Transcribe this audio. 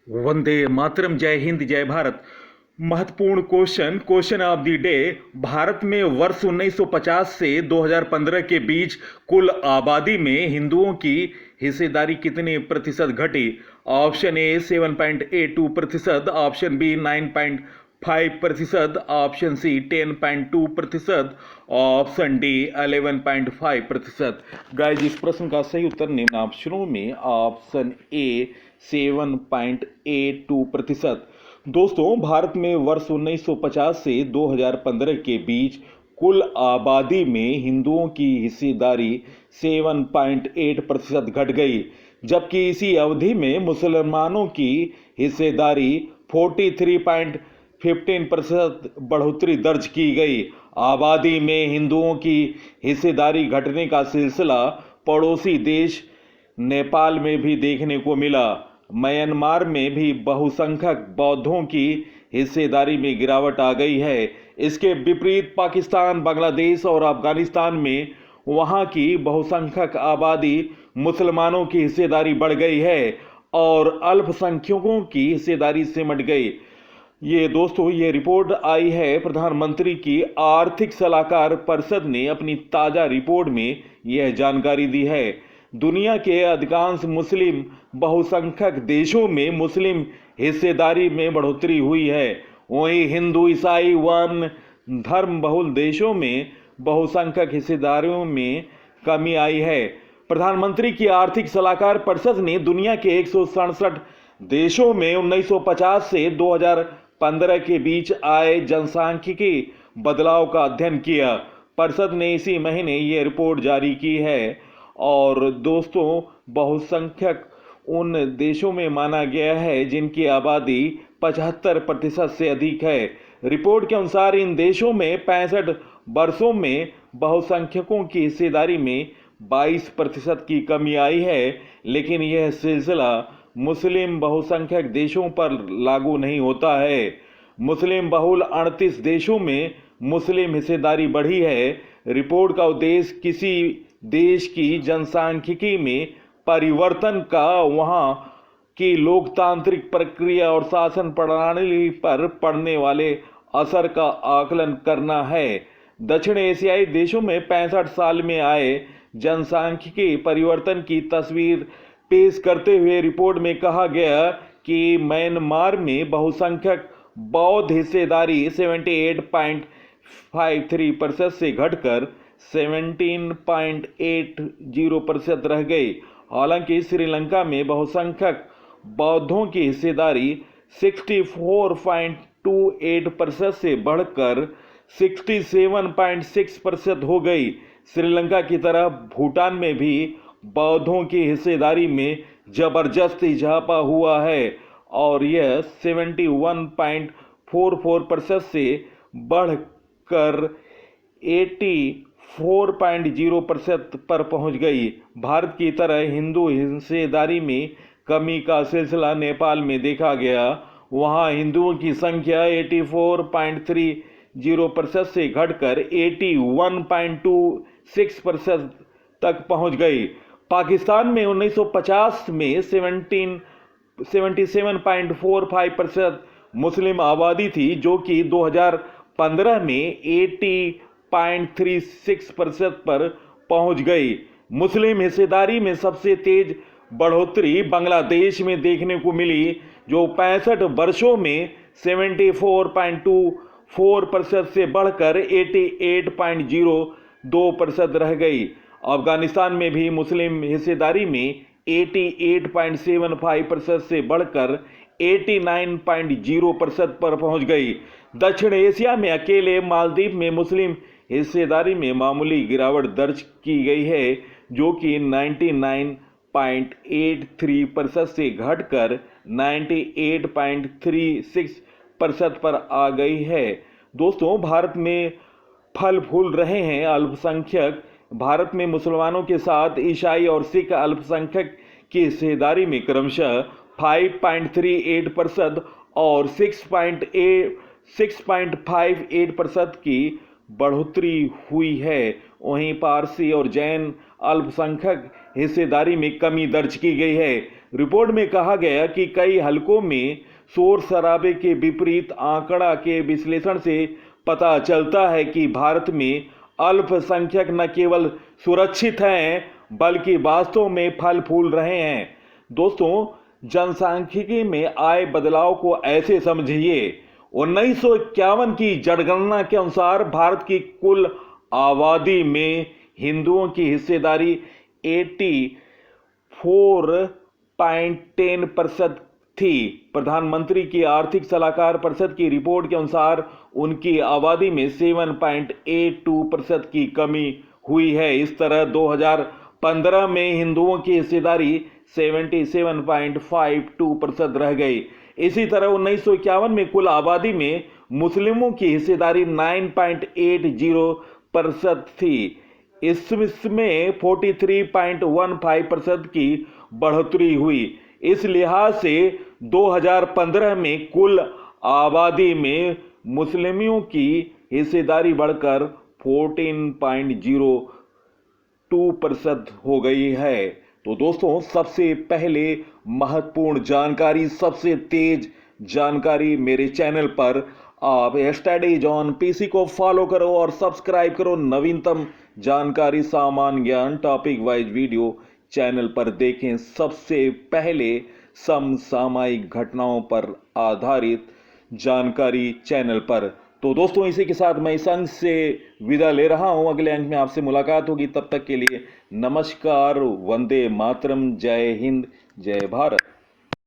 वंदे मातरम। जय हिंद, जय भारत। महत्वपूर्ण question of the day. Bharat में वर्ष 1950 से 2015 के बीच कुल आबादी में हिंदुओं की हिस्सेदारी कितने प्रतिशत घटी? Option A 7.82%, option B 9.5%, option C 10.2%, option D 11.5%। Guys, इस प्रश्न का सही उत्तर निम्न ऑप्शनों में ऑप्शन ए 7.82%। दोस्तों, भारत में वर्ष 1950 से 2015 के बीच कुल आबादी में हिंदुओं की हिस्सेदारी 7.8% घट गई, जबकि इसी अवधि में मुसलमानों की हिस्सेदारी 43.15% बढ़ोतरी दर्ज की गई। आबादी में हिंदुओं की हिस्सेदारी घटने का सिलसिला पड़ोसी देश नेपाल में भी देखने को मिला। म्यांमार में भी बहुसंख्यक बौद्धों की हिस्सेदारी में गिरावट आ गई है। इसके विपरीत पाकिस्तान, बांग्लादेश और अफगानिस्तान में वहां की बहुसंख्यक आबादी मुसलमानों की हिस्सेदारी बढ़ गई है और अल्पसंख्यकों की हिस्सेदारी सिमट गई। ये रिपोर्ट आई है प्रधानमंत्री की आर्थिक सलाहकार परिषद ने अपनी ताजा रिपोर्ट में यह जानकारी दी है। दुनिया के अधिकांश मुस्लिम बहुसंख्यक देशों में मुस्लिम हिस्सेदारी में बढ़ोतरी हुई है। वहीं हिंदू, ईसाई वन धर्म बहुल देशों में बहुसंख्यक हिस्सेदारियों में कमी आई है। प्रधानमंत्री की आर्थिक सलाहकार परिषद ने दुनिया के 167 देशों में 1950 से 2015 के बीच आए जनसांख्यिकी बदलाव का अध्ययन किया। परिषद ने इसी महीने ये रिपोर्ट जारी की है। और दोस्तों, बहुसंख्यक उन देशों में माना गया है जिनकी आबादी 75% से अधिक है। रिपोर्ट के अनुसार इन देशों में 65 वर्षों में बहुसंख्यकों की हिस्सेदारी में 22% की कमी आई है, लेकिन यह सिलसिला मुस्लिम बहुसंख्यक देशों पर लागू नहीं होता है। मुस्लिम बहुल 38 देशों में मुस्लिम हिस्सेदारी बढ़ी है। रिपोर्ट का उद्देश्य किसी देश की जनसांख्यिकी में परिवर्तन का वहां की लोकतांत्रिक प्रक्रिया और शासन प्रणाली पर पड़ने वाले असर का आकलन करना है। दक्षिण एशियाई देशों में 65 साल में आए जनसांख्यिकी परिवर्तन की तस्वीर पेश करते हुए रिपोर्ट में कहा गया कि म्यांमार में बहुसंख्यक बौद्ध हिस्सेदारी 78.53% से घटकर 17.80% रह गई। हालांकि श्रीलंका में बहुसंख्यक बौद्धों की हिस्सेदारी 64.28% से बढ़कर 67.6% हो गई। श्रीलंका की तरह भूटान में भी बौद्धों की हिस्सेदारी में जबरदस्त इजाफा हुआ है और यह 71.44% से बढ़कर 84.0% पर पहुंच गई। भारत की तरह हिंदू हिस्सेदारी में कमी का सिलसिला नेपाल में देखा गया। वहां हिंदुओं की संख्या 84.30% से घटकर 81.26% तक पहुंच गई। पाकिस्तान में 1950 में 77.45% मुस्लिम आबादी थी, जो कि 2015 में 80.36% पर पहुंच गई। मुस्लिम हिस्सेदारी में सबसे तेज बढ़ोतरी बांग्लादेश में देखने को मिली, जो 65 वर्षों में 74.24% से बढ़कर 88.02% रह गई। अफगानिस्तान में भी मुस्लिम हिस्सेदारी में 88.75% से बढ़कर 89.0% पर पहुंच गई। दक्षिण एशिया में अकेले मालदीव में मुस्लिम हिस्सेदारी में मामूली गिरावट दर्ज की गई है, जो कि 99.83% से घटकर 98.36% पर आ गई है। दोस्तों, भारत में फल फूल रहे हैं अल्पसंख्यक। भारत में मुसलमानों के साथ ईसाई और सिख अल्पसंख्यक की हिस्सेदारी में क्रमशः 5.38% और 6.58% की बढ़ोतरी हुई है। वहीं पारसी और जैन अल्पसंख्यक हिस्सेदारी में कमी दर्ज की गई है। रिपोर्ट में कहा गया कि कई हलकों में शोर शराबे के विपरीत आंकड़ा के विश्लेषण से पता चलता है कि भारत में अल्पसंख्यक न केवल सुरक्षित हैं बल्कि वास्तव में फल फूल रहे हैं। दोस्तों, जनसांख्यिकी में आए बदलाव को ऐसे समझिए। 1951 की जनगणना के अनुसार भारत की कुल आबादी में हिंदुओं की हिस्सेदारी 84.10% थी। प्रधानमंत्री की आर्थिक सलाहकार परिषद की रिपोर्ट के अनुसार उनकी आबादी में 7.82% की कमी हुई है। इस तरह 2015 में हिंदुओं की हिस्सेदारी 77.52% रह गई। इसी तरह 1951 में कुल आबादी में मुस्लिमों की हिस्सेदारी 9.80% थी। इसमें 43.15% की बढ़ोतरी हुई। इस लिहाज से 2015 में कुल आबादी में मुस्लिमों की हिस्सेदारी बढ़कर 14.02% हो गई है। तो दोस्तों, सबसे पहले महत्वपूर्ण जानकारी, सबसे तेज जानकारी मेरे चैनल पर आप स्टडीज ऑन पीसी को फॉलो करो और सब्सक्राइब करो। नवीनतम जानकारी, सामान्य ज्ञान, टॉपिक वाइज वीडियो चैनल पर देखें। सबसे पहले समसामयिक घटनाओं पर आधारित जानकारी चैनल पर। तो दोस्तों, इसी के साथ मैं इस अंक से विदा ले रहा हूं। अगले अंक में आपसे मुलाकात होगी। तब तक के लिए नमस्कार, वंदे मातरम, जय हिंद, जय भारत।